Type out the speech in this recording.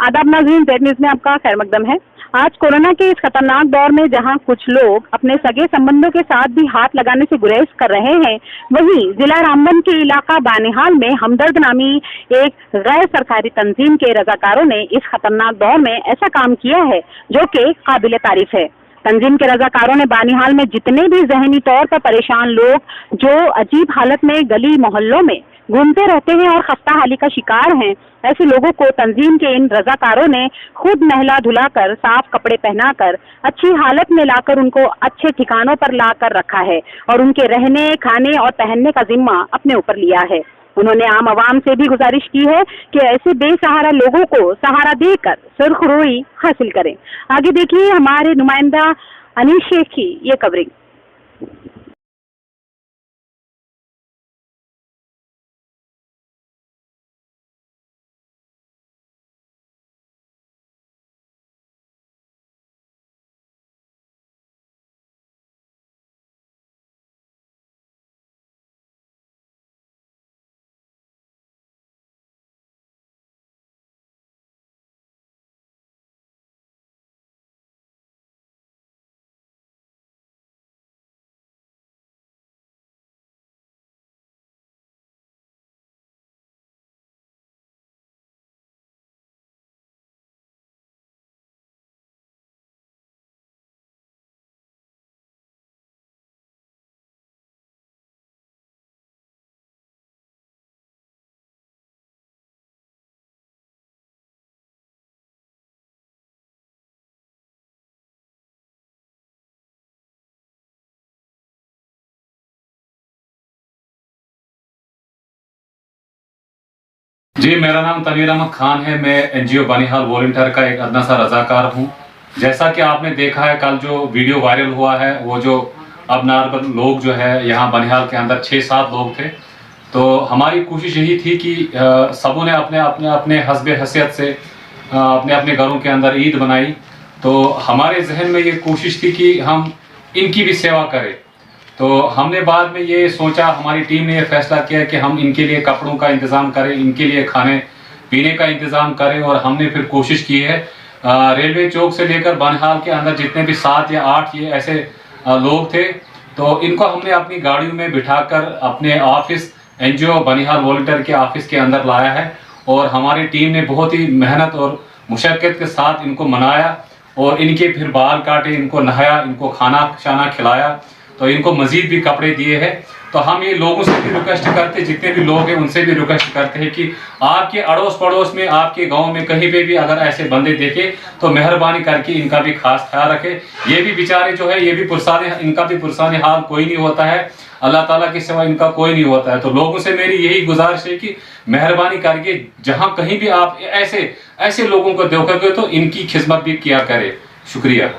आदाब नाज़रीन, Z news में आपका खैर मकदम है। आज कोरोना के इस खतरनाक दौर में जहां कुछ लोग अपने सगे संबंधों के साथ भी हाथ लगाने से गुरेज कर रहे हैं, वहीं जिला रामबन के इलाका बानिहाल में हमदर्द नामी एक गैर सरकारी तंजीम के रजाकारों ने इस खतरनाक दौर में ऐसा काम किया है जो कि काबिल तारीफ है। तंजीम के रजाकारों ने बानिहाल में जितने भी जहनी तौर पर परेशान लोग जो अजीब हालत में गली मोहल्लों में घूमते रहते हैं और खस्ता हाली का शिकार हैं, ऐसे लोगों को तंजीम के इन रजाकारों ने खुद नहला धुलाकर, साफ कपड़े पहनाकर, अच्छी हालत में लाकर उनको अच्छे ठिकानों पर लाकर रखा है और उनके रहने, खाने और पहनने का जिम्मा अपने ऊपर लिया है। उन्होंने आम आवाम से भी गुजारिश की है कि ऐसे बेसहारा लोगों को सहारा देकर सुर्खरुई हासिल करें। आगे देखिए हमारे नुमाइंदा अनीश शेख की ये कवरिंग। जी, मेरा नाम तनवीर अहमद खान है। मैं एनजीओ बानिहाल वॉलंटियर का एक अदना सा रजाकार हूँ। जैसा कि आपने देखा है, कल जो वीडियो वायरल हुआ है, वो जो अबनार लोग जो है यहाँ बानिहाल के अंदर 6-7 लोग थे। तो हमारी कोशिश यही थी कि सबों ने अपने अपने अपने हस्बे हैसियत से अपने अपने घरों के अंदर ईद बनाई। तो हमारे जहन में ये कोशिश थी कि हम इनकी भी सेवा करें। तो हमने बाद में ये सोचा, हमारी टीम ने ये फैसला किया कि हम इनके लिए कपड़ों का इंतज़ाम करें, इनके लिए खाने पीने का इंतज़ाम करें। और हमने फिर कोशिश की है, रेलवे चौक से लेकर बानिहाल के अंदर जितने भी 7 या 8 ये ऐसे लोग थे, तो इनको हमने अपनी गाड़ियों में बिठाकर अपने ऑफिस एनजीओ बानिहाल वॉलंटियर के ऑफिस के अंदर लाया है। और हमारी टीम ने बहुत ही मेहनत और मुशक्क़त के साथ इनको मनाया और इनके फिर बाल काटे, इनको नहाया, इनको खाना शाना खिलाया, तो इनको मजीद भी कपड़े दिए हैं। तो हम ये लोगों से भी रिक्वेस्ट करते हैं, जितने भी लोग हैं उनसे भी रिक्वेस्ट करते हैं कि आपके अड़ोस पड़ोस में, आपके गांव में कहीं पे भी अगर ऐसे बंदे देखे तो मेहरबानी करके इनका भी खास ख्याल रखें। ये भी बेचारे जो है, ये भी पुरसाने, इनका भी पुरसाने हाल कोई नहीं होता है, अल्लाह ताला के सिवा इनका कोई नहीं होता है। तो लोगों से मेरी यही गुजारिश है कि मेहरबानी करके जहाँ कहीं भी आप ऐसे लोगों को देखोगे तो इनकी खिदमत भी किया करें। शुक्रिया।